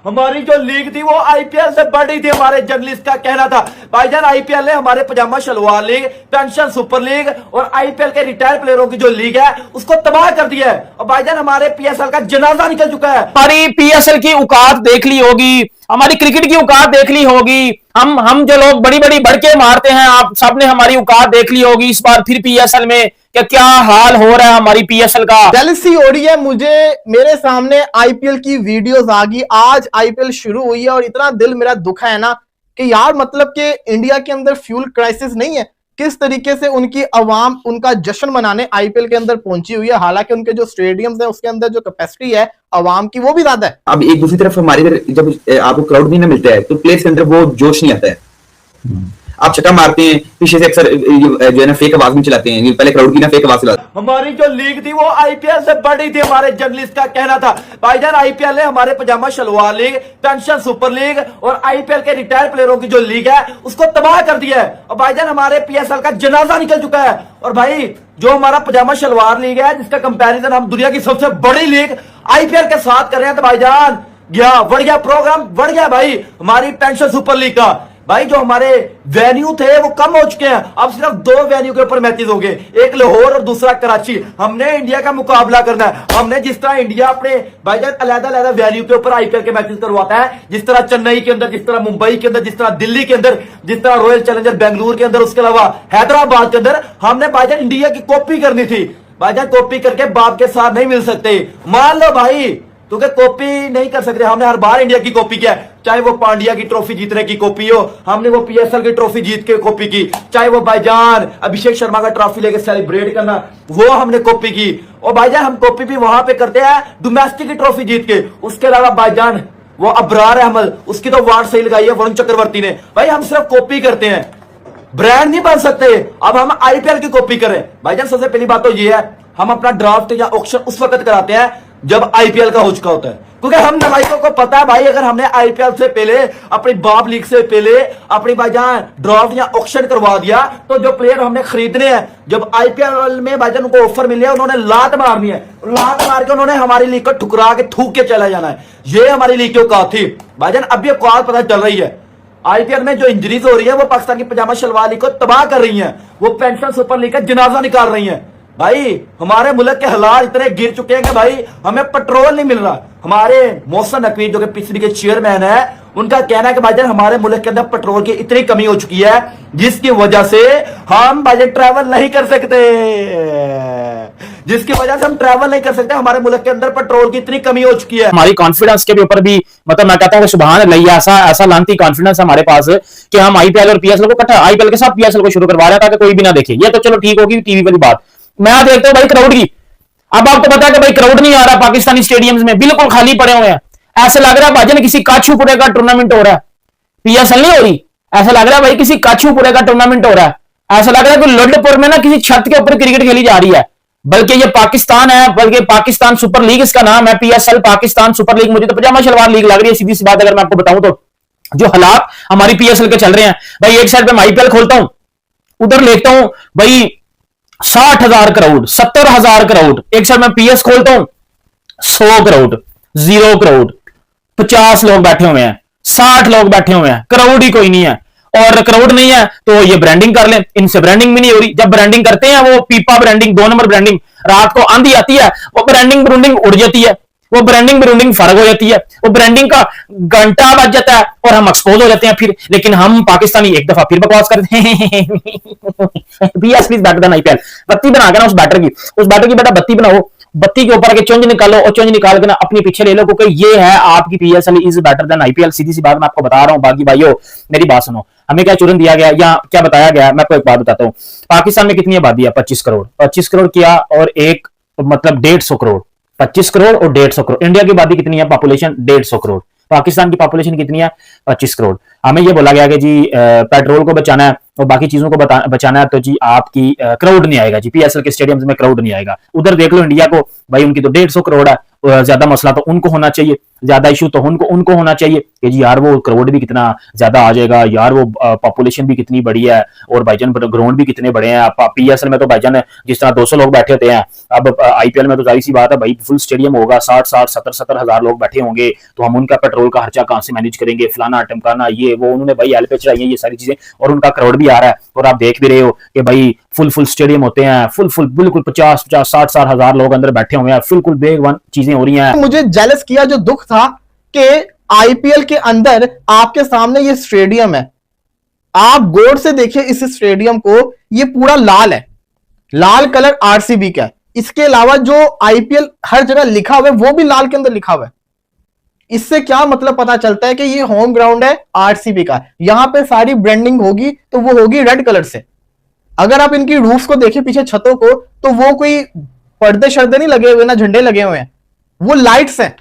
हमारी जो लीग थी वो आईपीएल से बड़ी थी, हमारे जर्नलिस्ट का कहना था। भाईजान आईपीएल ने हमारे पजामा शलवार लीग, पेंशन सुपर लीग और आईपीएल के रिटायर्ड प्लेयरों की जो लीग है उसको तबाह कर दिया है। और भाईजान हमारे पीएसएल का जनाजा निकल चुका है। हमारी पीएसएल की औकात देख ली होगी, हमारी क्रिकेट की औकात देख ली होगी। हम जो लोग बड़ी बड़ी बड़के मारते हैं, आप सबने हमारी औकात देख ली होगी इस बार फिर पीएसएल में क्या हाल हो रहा है हमारी पीएसएल का। जेलसी हो रही है मुझे, मेरे सामने आईपीएल की वीडियोस आ गई। आज आईपीएल शुरू हुई है और इतना दिल मेरा दुखा है ना कि यार मतलब कि इंडिया के अंदर फ्यूल क्राइसिस नहीं है, किस तरीके से उनकी आवाम उनका जश्न मनाने आईपीएल के अंदर पहुंची हुई है। हालांकि उनके जो स्टेडियम्स हैं उसके अंदर जो कैपेसिटी है आवाम की वो भी ज्यादा है। अब एक दूसरी तरफ हमारी इधर जब आपको क्राउड नहीं ना मिलता है तो प्लेयर्स के अंदर वो जोश नहीं आता है। आप छक्का मारते हैं, पीछे से अक्सर जो है ना फेक आवाज भी चलाते हैं, पहले क्राउड की ना फेक आवाज चलाते हैं। हमारी जो लीग थी वो आईपीएल से बड़ी थी, हमारे जर्नलिस्ट का कहना था। भाईजान आईपीएल ने हमारे पजामा शलवार लीग, पेंशन सुपर लीग और आईपीएल के रिटायर्ड प्लेयरों की जो लीग है उसको तबाह कर दिया है। और भाईजान हमारे पीएसएल का जनाजा निकल चुका है। और भाई जो हमारा पजामा शलवार लीग है जिसका कंपैरिजन हम दुनिया की सबसे बड़ी लीग आईपीएल के साथ कर रहे हैं, तो भाईजान गया बढ़ गया प्रोग्राम, बढ़ गया भाई हमारी पेंशन सुपर लीग का। भाई जो हमारे वेन्यू थे वो कम हो चुके हैं, अब सिर्फ 2 वेन्यू के ऊपर मैचेस होंगे, एक लाहौर और दूसरा कराची। हमने इंडिया का मुकाबला करना है। हमने जिस तरह इंडिया अपने भाईजान अलग-अलग वेन्यू के ऊपर आईपीएल के मैचेस करवाता है, जिस तरह चेन्नई के अंदर, जिस तरह मुंबई के अंदर, जिस तरह दिल्ली के अंदर, जिस तरह रॉयल चैलेंजर बेंगलुरु के अंदर, उसके अलावा हैदराबाद के अंदर, हमने भाईजान इंडिया की कॉपी करनी थी। भाईजान कॉपी करके बाप के साथ नहीं मिल सकते, मान लो भाई, क्योंकि कॉपी नहीं कर सकते। हमने हर बार इंडिया की कॉपी किया, चाहे वो पांड्या की ट्रॉफी जीतने की कॉपी हो, हमने वो पीएसएल की ट्रॉफी जीत के कॉपी की, चाहे वो भाईजान अभिषेक शर्मा का ट्रॉफी लेके सेलिब्रेट करना वो हमने कॉपी की। और भाईजान हम कॉपी भी वहां पे करते हैं डोमेस्टिक की ट्रॉफी जीत के। उसके अलावा भाईजान वो अबरार अहमद, उसकी तो वार्ड सही लगाई है वरुण चक्रवर्ती ने। भाई हम सिर्फ कॉपी करते हैं, ब्रांड नहीं बन सकते। अब हम आईपीएल की कॉपी करें। भाईजान सबसे पहली बात तो ये है, हम अपना ड्राफ्ट या ऑक्शन उस वक्त कराते हैं जब आईपीएल का हो चुका होता है, क्योंकि हम नवाइकों को पता है भाई अगर हमने आईपीएल से पहले, अपनी बाप लीग से पहले अपनी भाईजान ड्राफ्ट या ऑक्शन करवा दिया तो जो प्लेयर हमने खरीदने हैं, जब आईपीएल में भाईजान उनको ऑफर मिले उन्होंने लात मारनी है, लात मार के उन्होंने हमारी लीग को ठुकरा के थूक के चला जाना है। ये हमारी लीग की औकात थी। भाईजान अब ये औकात पता चल रही है। आईपीएल में जो इंजरीज हो रही है वो पाकिस्तान की पजामा शलवार लीग को तबाह कर रही है, वो पेंशन सुपर लीग का जनाजा निकाल रही है। भाई हमारे मुल्क के हालात इतने गिर चुके हैं कि भाई हमें पेट्रोल नहीं मिल रहा। हमारे मोहसिन नकवी जो कि पीसीबी के चेयरमैन है, उनका कहना है कि भाईजान हमारे मुल्क के अंदर पेट्रोल की इतनी कमी हो चुकी है जिसकी वजह से हम भाईजान ट्रैवल नहीं कर सकते, जिसकी वजह से हम ट्रैवल नहीं कर सकते। हमारे मुल्क के अंदर पेट्रोल की इतनी कमी हो चुकी है। हमारी कॉन्फिडेंस के ऊपर भी मतलब मैं कहता हूँ सुभान अल्लाह, ऐसा लांती कॉन्फिडेंस हमारे पास कि हम आईपीएल और पीएसएल को इकट्ठा, आईपीएल के साथ पीएसएल को शुरू करवा रहे हैं ताकि कोई भी ना देखे। ये तो चलो ठीक होगी टीवी वाली बात। मैं देखता हूं भाई क्राउड की, अब आपको पता है कि भाई क्राउड नहीं आ रहा पाकिस्तानी स्टेडियम्स में, बिल्कुल खाली पड़े हुए हैं। ऐसे लग रहा है भाईजान किसी काछूपुरे का टूर्नामेंट हो रहा है, पीएसएल नहीं हो रही। ऐसा लग रहा है भाई किसी काछूपुरे का टूर्नामेंट हो रहा है। ऐसा लग रहा है कि लड्डपुर में ना किसी छत के ऊपर क्रिकेट खेली जा रही है, बल्कि ये पाकिस्तान है, बल्कि पाकिस्तान सुपर लीग इसका नाम है, पीएसएल पाकिस्तान सुपर लीग। मुझे तो पजामा शलवार लीग लग रही है सीधी सी बात अगर मैं आपको बताऊं तो। जो हालात हमारी पीएसएल के चल रहे हैं भाई, एक साइड पे मैं आईपीएल खोलता हूं, उधर देखता हूं भाई 60,000 करोड़, 70,000 करोड़, एक साइड में पीएस खोलता हूं 100 करोड़, 0 करोड़, 50 लोग बैठे हुए हैं, 60 लोग बैठे हुए हैं, करोड़ ही कोई नहीं है। और करोड़ नहीं है तो ये ब्रांडिंग कर लें, इनसे ब्रांडिंग भी नहीं हो रही। जब ब्रांडिंग करते हैं वो पीपा ब्रांडिंग, 2 नंबर ब्रांडिंग, रात को आंधी आती है वो ब्रांडिंग ब्रूंडिंग उड़ जाती है, वो ब्रांडिंग ब्रूंडिंग फर्क हो जाती है, वो ब्रांडिंग का घंटा बज जाता है और हम एक्सपोज हो जाते हैं फिर। लेकिन हम पाकिस्तानी एक दफा फिर बकवास करते हैं BSP is better than IPL. बत्ती बना के ना उस बैटर की बेटा बत्ती बनाओ, बत्ती के ऊपर के चुंज निकालो और चुंज निकाल के ना अपने पीछे ले लो, क्योंकि ये है आपकी PSL is better than IPL. सीधी सी बात मैं आपको बता रहा हूं। बाकी भाइयों मेरी बात सुनो, हमें क्या चुरन दिया गया या क्या बताया गया, मैं आपको एक बात बताता हूँ। पाकिस्तान में कितनी आबादी है? 25 करोड़, 25 करोड़ किया और एक मतलब 150 करोड़, 25 करोड़ और 150 करोड़। इंडिया की आबादी कितनी है? पॉपुलेशन 150 करोड़। पाकिस्तान की पॉपुलेशन कितनी है? 25 करोड़। हमें ये बोला गया कि जी पेट्रोल को बचाना है और बाकी चीजों को बचाना है, तो जी आपकी क्राउड नहीं आएगा जी, पीएसएल के स्टेडियम्स में क्राउड नहीं आएगा। उधर देख लो इंडिया को भाई, उनकी तो 150 करोड़ है, ज्यादा मसला तो उनको होना चाहिए। ज्यादा इशू तो उनको उनको होना चाहिए कि जी यार वो क्राउड भी कितना ज्यादा आ जाएगा, यार वो पॉपुलेशन भी कितनी बड़ी है और भाईजान ग्राउंड भी कितने बड़े हैं। पीएसएल में तो भाईजान जिस तरह 200 लोग बैठे होते हैं, अब आईपीएल में तो जाहिर सी बात है भाई फुल स्टेडियम होगा, 60-70 हजार लोग बैठे होंगे, तो हम उनका पेट्रोल का खर्चा कहां से मैनेज करेंगे, फलाना टमकाना ये वो, उन्होंने भाई एल पे चढ़ाई है ये सारी चीजें, और उनका क्राउड भी आ रहा है और आप देख भी रहे हो कि भाई फुल स्टेडियम होते हैं, फुल बिल्कुल 50-60 हजार लोग अंदर बैठे हुए हैं, बिल्कुल बेगवान चीजें हो रही हैं। मुझे जेलस किया जो दुख था कि आईपीएल के अंदर आपके सामने ये स्टेडियम है, आप गौर से देखिए इस स्टेडियम को, ये पूरा लाल है, लाल कलर आरसीबी का है। इसके अलावा जो आईपीएल हर जगह लिखा हुआ है वो भी लाल के अंदर लिखा हुआ है। इससे क्या मतलब पता चलता है कि ये होम ग्राउंड है आरसीबी का। यहां पे सारी ब्रांडिंग होगी तो वो होगी रेड कलर से। अगर आप इनकी रूफ्स को देखिए पीछे छतों को, तो वो कोई पर्दे शर्दे नहीं लगे हुए ना झंडे लगे हुए हैं, वो लाइट्स हैं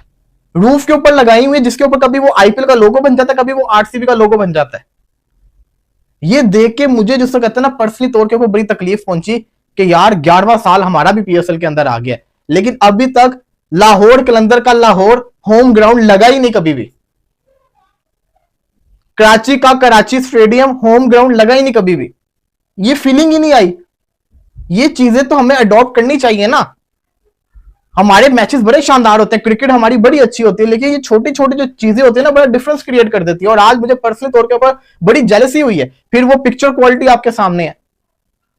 रूफ के ऊपर लगाई हुई है, जिसके ऊपर कभी वो आईपीएल का लोगो बन जाता है, कभी वो आरसीबी का लोगो बन जाता है। ये देख के मुझे जिसको कहते हैं ना पर्सनली तौर के ऊपर बड़ी तकलीफ पहुंची कि यार 11वां साल हमारा भी पीएसएल के अंदर आ गया, लेकिन अभी तक लाहौर कलंदर का लाहौर होम ग्राउंड लगा ही नहीं कभी भी। कराची का कराची स्टेडियम होम ग्राउंड लगा ही नहीं कभी भी। ये फीलिंग ही नहीं आई। ये चीजें तो हमें अडॉप्ट करनी चाहिए ना। हमारे मैचेस बड़े शानदार होते हैं, क्रिकेट हमारी बड़ी अच्छी होती है, लेकिन ये छोटी छोटी जो चीजें होती है ना बड़ा डिफरेंस क्रिएट कर देती है। और आज मुझे पर्सनल तौर के ऊपर बड़ी जेलसी हुई है। फिर वो पिक्चर क्वालिटी आपके सामने है,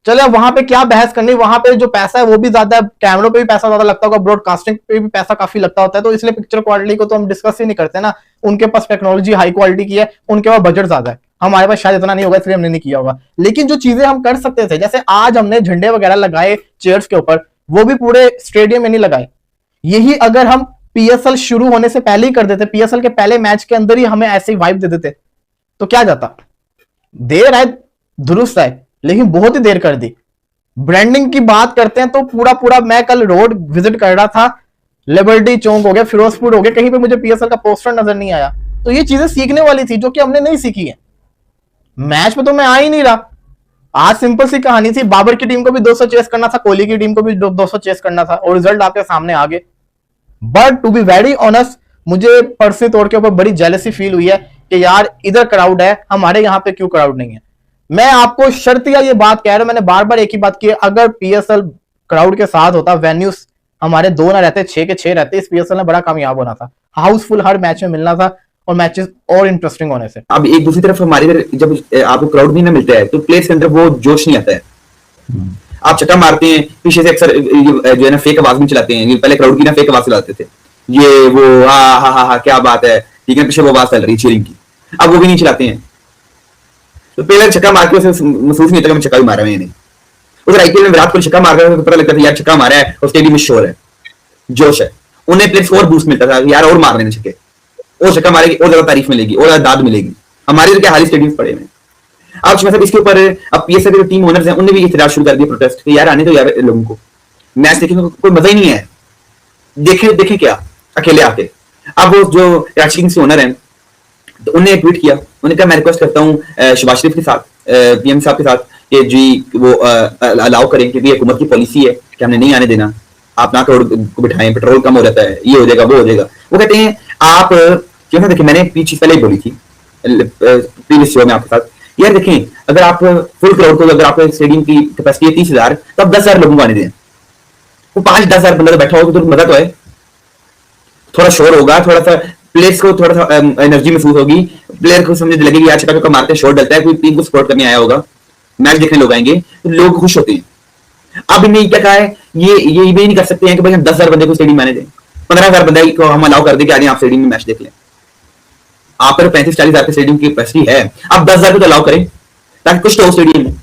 चले अब वहां पे क्या बहस करनी, वहां पे जो पैसा है वो भी ज्यादा है, कैमरों पे भी पैसा ज्यादा लगता होगा, ब्रॉडकास्टिंग पे भी पैसा काफी लगता होता है, तो इसलिए पिक्चर क्वालिटी को तो हम डिस्कस ही नहीं करते ना। उनके पास टेक्नोलॉजी हाई क्वालिटी की है, उनके पास बजट ज्यादा है, हमारे पास शायद इतना नहीं होगा इसलिए हमने नहीं किया होगा। लेकिन जो चीजें हम कर सकते थे, जैसे आज हमने झंडे वगैरह लगाए चेयर्स के ऊपर, वो भी पूरे स्टेडियम में नहीं लगाए। यही अगर हम पीएसएल शुरू होने से पहले ही कर देते, पीएसएल के पहले मैच के अंदर ही हमें ऐसे ही वाइब दे देते, तो क्या जाता। देर आए दुरुस्त आए, लेकिन बहुत ही देर कर दी। ब्रांडिंग की बात करते हैं तो पूरा मैं कल रोड विजिट कर रहा था, लिबर्टी चौक हो गया, फिरोजपुर हो गया, कहीं पे मुझे पीएसएल का पोस्टर नजर नहीं आया। तो ये चीजें सीखने वाली थी जो कि हमने नहीं सीखी है। मैच में तो मैं आ ही नहीं रहा। आज सिंपल सी कहानी थी, बाबर की टीम को भी 200 चेस करना था, कोहली की टीम को भी 200 चेस करना था, और रिजल्ट आपके सामने आ गए। But to be very honest, मुझे पर्सनली तौर के ऊपर बड़ी जेलसी फील हुई है कि यार इधर क्राउड है, हमारे यहाँ पे क्यों क्राउड नहीं है। मैं आपको शर्तिया ये बात कह रहा हूं, मैंने बार बार एक ही बात की है, अगर पीएसएल क्राउड के साथ होता, वेन्यूज हमारे 2 ना रहते, 6 के 6 रहते, इस पीएसएल में बड़ा कामयाब होना था, हाउसफुल हर मैच में मिलना था और मैचेस और इंटरेस्टिंग होने से। अब एक दूसरी तरफ हमारी इधर जब आपको क्राउड भी ना मिलता है तो प्लेस के अंदर वो जोश नहीं आता है। आप छक्का मारते हैं, पीछे से अक्सर जो है ना फेक आवाज भी चलाते हैं। पहले क्राउड की ना फेक आवाज चलाते थे, ये वो हा क्या बात है, ठीक है, पीछे वो आवाज चल रही चीयरिंग की, अब वो भी नहीं चलाते हैं। तो पहले छक्का मार के उसे महसूस नहीं होता कि मैं छक्का भी मारा मैंने। उधर आईपीएल में विराट कोहली छक्का मार रहा है तो पता लगता था यार छक्का मारा है, और स्टेडियम में शोर है, जोश है, उन्हें प्लेयर्स को और बूस्ट मिलता था यार और मार रहे हैं छक्के, और छक्का मारेगी और ज्यादा तारीफ मिलेगी और ज्यादा दाद मिलेगी। हमारे इधर क्या हाल स्टेडियम पड़े हुए हैं। अब मतलब इसके ऊपर अब पीएसएल के जो टीम ओनर्स हैं उन्होंने भी इतराज शुरू कर दिया, प्रोटेस्ट कि यार आने तो यार लोगों को मैच देखने को कोई मजा ही नहीं है, देखे क्या अकेले आके। अब वो जो कराची किंग्स के ओनर हैं तो उन्होंने ट्वीट किया, उन्होंने कहा मैं रिक्वेस्ट करता हूँ शहबाज शरीफ के साथ, पीएम साहब के साथ कि जी वो अलाउ करें, क्योंकि हुकूमत की पॉलिसी है कि हमने नहीं आने देना, आप ना करोड़ को बिठाएं, पेट्रोल कम हो जाता है, ये हो जाएगा वो हो जाएगा। वो कहते हैं आप क्यों, देखिए मैंने पीछे पहले ही बोली थी प्रीवियस शो में आपके साथ, यार देखें अगर आप फुल क्राउड को, अगर आपके स्टेडियम की कैपेसिटी है 30,000, तो आप 10,000 लोगों को आने दें। वो 5-10,000 बंदा तो बैठा होगा तो मजा तो है, थोड़ा शोर होगा, थोड़ा सा प्लेयर्स को थोड़ा सा एनर्जी महसूस होगी, प्लेयर को समझ लगेगी यार छक्का मारते हैं, शोर डलता है, कोई टीम को सपोर्ट करने आया होगा, मैच देखने लोग आएंगे तो लोग खुश होते हैं। अब इन्हें क्या कहा है, ये भी नहीं कर सकते हैं कि भाई हम 10,000 बंदे को स्टेडियम में आने दें, 15,000 बंदे को हम अलाउ कर दें कि आगे आप स्टेडियम में मैच देख लें। आप पर 35-40,000 स्टेडियम की कैपेसिटी है, आप 10,000 को तो अलाउ करें ताकि कुछ तो स्टेडियम में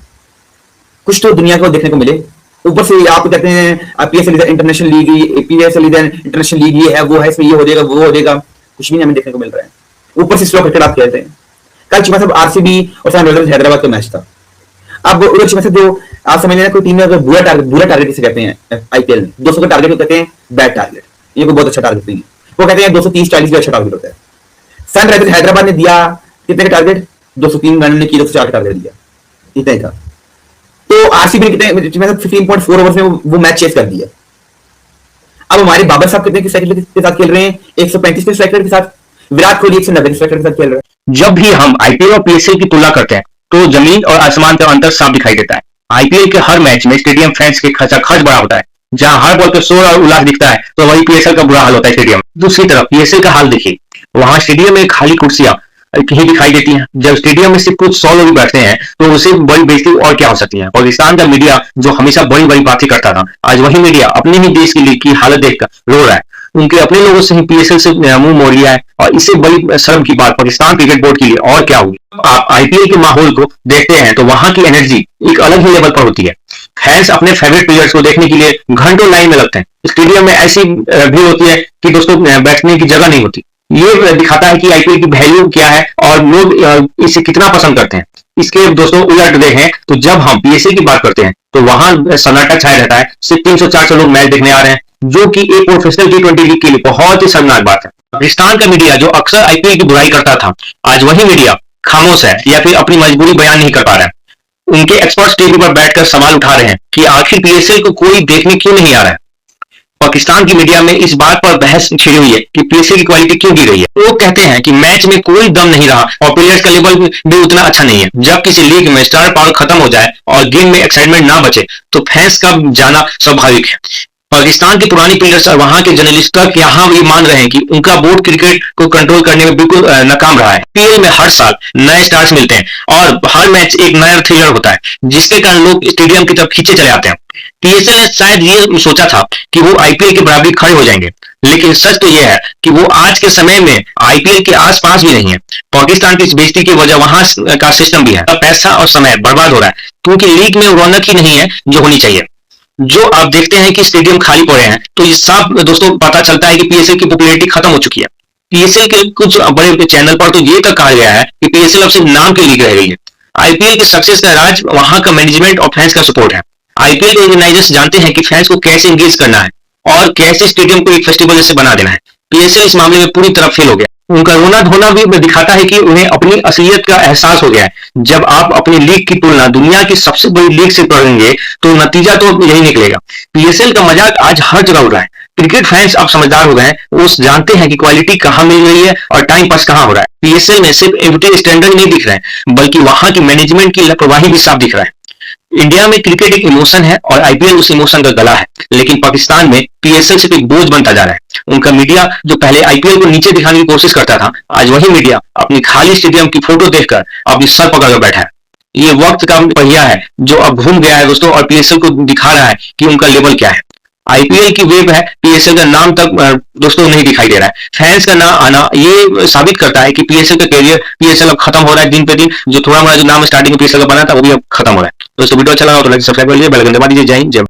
कुछ तो दुनिया को देखने को मिले। ऊपर से आप कहते हैं PSL international league, PSL international league ये है वो है, इसमें ये हो जाएगा वो हो जाएगा, कुछ भी नहीं हमें देखने को मिल रहा है। ऊपर से स्लो क्रिकेट आप खेलते हैं। कल चुमा साहब आरसीबी और सनराइजर्स हैदराबाद का मैच था। अब उधर चुमा साहब जो आप समझ लेना कोई टीम में अगर बुरा टारगेट किसे कहते हैं आईपीएल में, 200 का टारगेट कहते हैं बैड टारगेट, ये कोई बहुत अच्छा टारगेट नहीं है, वो कहते हैं 230-40 भी अच्छा टारगेट होता है। सनराइजर्स हैदराबाद ने दिया कितने का टारगेट, 203 रन ने किया, 204 का टारगेट दिया, इतना ही था। तो आरसीबी ने कितने 15.4 ओवर्स में वो मैच चेस कर दिया। अब हमारे बाबर साहब कितने स्ट्राइक रेट के साथ खेल रहे हैं? 135 के स्ट्राइक रेट के साथ। विराट कोहली 190 के स्ट्राइक रेट के साथ खेल रहे हैं। जब भी हम आईपीएल और पीएसएल की तुलना करते हैं तो जमीन और आसमान का अंतर साफ दिखाई देता है। आईपीएल के हर मैच में स्टेडियम फैंस के खर्च बड़ा होता है। जहां हर बॉल पे शोर और उल्लास दिखता है तो वही पीएसएल का बुरा हाल होता है स्टेडियम। दूसरी तरफ पीएसएल का हाल देखिए, वहां स्टेडियम में खाली कुर्सियां ही दिखाई देती हैं। जब स्टेडियम में सिर्फ कुछ 100 लोग बैठते हैं तो उसे बड़ी बेइज्जती और क्या हो सकती है। पाकिस्तान का मीडिया जो हमेशा बड़ी बड़ी बातें करता था, आज वही मीडिया अपने ही देश की हालत देखकर रो रहा है। उनके अपने लोगों से ही पीएसएल से मुंह मोड़ लिया है और इससे बड़ी शर्म की बात पाकिस्तान क्रिकेट बोर्ड के लिए और क्या होगी। आप आईपीएल के माहौल को देखते हैं तो वहां की एनर्जी एक अलग ही लेवल पर होती है। फैंस अपने फेवरेट प्लेयर्स को देखने के लिए घंटों लाइन में लगते हैं। स्टेडियम में ऐसी भीड़ होती है कि दोस्तों बैठने की जगह नहीं होती। ये दिखाता है कि आईपीएल की वैल्यू क्या है और लोग इसे कितना पसंद करते हैं। इसके दोस्तों उलट देखें तो जब हम पीएसएल की बात करते हैं तो वहां सन्नाटा छाया रहता है। सिर्फ 300-400 लोग मैच देखने आ रहे हैं, जो कि एक प्रोफेशनल T20 लीग के लिए बहुत ही शर्मनाक बात है। पाकिस्तान का मीडिया जो अक्सर आईपीएल की बुराई करता था, आज वही मीडिया खामोश है या फिर अपनी मजबूरी बयान नहीं कर पा रहा है। उनके एक्सपर्ट्स टीवी पर बैठकर सवाल उठा रहे हैं कि आखिर पीएसएल को कोई देखने क्यों नहीं आ रहा है। पाकिस्तान की मीडिया में इस बात पर बहस छिड़ी हुई है कि पीएसएल की क्वालिटी क्यों गिर रही है। लोग कहते हैं कि मैच में कोई दम नहीं रहा और प्लेयर्स का लेवल भी उतना अच्छा नहीं है। जब किसी लीग में स्टार पावर खत्म हो जाए और गेम में एक्साइटमेंट ना बचे तो फैंस का जाना स्वाभाविक है। पाकिस्तान के पुरानी प्लेयर्स और वहां के जर्नलिस्ट तक यहाँ ये मान रहे हैं कि उनका बोर्ड क्रिकेट को कंट्रोल करने में बिल्कुल नाकाम रहा है। पीएल में हर साल नए स्टार्स मिलते हैं और हर मैच एक नया थ्रिलर होता है, जिसके कारण लोग स्टेडियम की तरफ खींचे चले आते हैं। पीएसएल ने शायद ये सोचा था कि वो आईपीएल के बराबरी खड़े हो जाएंगे, लेकिन सच तो यह है कि वो आज के समय में आईपीएल के आसपास भी नहीं है। पाकिस्तान की इस बेइज्जती की वजह वहां का सिस्टम भी है। पैसा और समय बर्बाद हो रहा है क्योंकि लीग में रौनक ही नहीं है जो होनी चाहिए। जो आप देखते हैं कि स्टेडियम खाली पड़े हैं तो ये साफ दोस्तों पता चलता है कि पीएसएल की पॉपुलैरिटी खत्म हो चुकी है। पीएसएल के कुछ बड़े चैनल पर तो ये तक कहा गया है कि पीएसएल अब सिर्फ नाम की लीग रह गई है। आईपीएल के सक्सेस का राज वहां का मैनेजमेंट और फैंस का सपोर्ट है। आईपीएल के ऑर्गेनाइजर्स जानते हैं कि फैंस को कैसे एंगेज करना है और कैसे स्टेडियम को एक फेस्टिवल जैसे बना देना है। पीएसएल इस मामले में पूरी तरह फेल हो गया। उनका रोना धोना भी दिखाता है कि उन्हें अपनी असलियत का एहसास हो गया है। जब आप अपनी लीग की तुलना दुनिया की सबसे बड़ी लीग से करेंगे तो नतीजा तो यही निकलेगा। पीएसएल का मजाक आज हर जगह हो रहा है। क्रिकेट फैंस अब समझदार हो गए हैं, वो जानते हैं कि क्वालिटी कहां मिल रही है और टाइम पास कहां हो रहा है। पीएसएल में सिर्फ एवरेज स्टैंडर्ड नहीं दिख रहे हैं, बल्कि वहां की मैनेजमेंट की लापरवाही भी साफ दिख रहा है। इंडिया में क्रिकेट एक इमोशन है और आईपीएल उस इमोशन का गला है, लेकिन पाकिस्तान में पीएसएल सिर्फ एक बोझ बनता जा रहा है। उनका मीडिया जो पहले आईपीएल को नीचे दिखाने की कोशिश करता था, आज वही मीडिया अपनी खाली स्टेडियम की फोटो देखकर अपनी सर पकड़कर बैठा है। ये वक्त का पहिया है जो अब घूम गया है दोस्तों और पीएसएल को दिखा रहा है कि उनका लेवल क्या है। आईपीएल की वेव है, पीएसएल का नाम तक दोस्तों नहीं दिखाई दे रहा है। फैंस का ना आना ये साबित करता है कि पीएसएल का कैरियर पीएसएल अब खत्म हो रहा है दिन पे दिन। जो थोड़ा मोड़ा जो नाम स्टार्टिंग में पीएसएल का बना था वो भी अब खत्म हो रहा है। दोस्तों वीडियो अच्छा लगा तो लाइक सब्सक्राइब कर लीजिए, बेल आइकन दबा दीजिए। जय हिंद, जय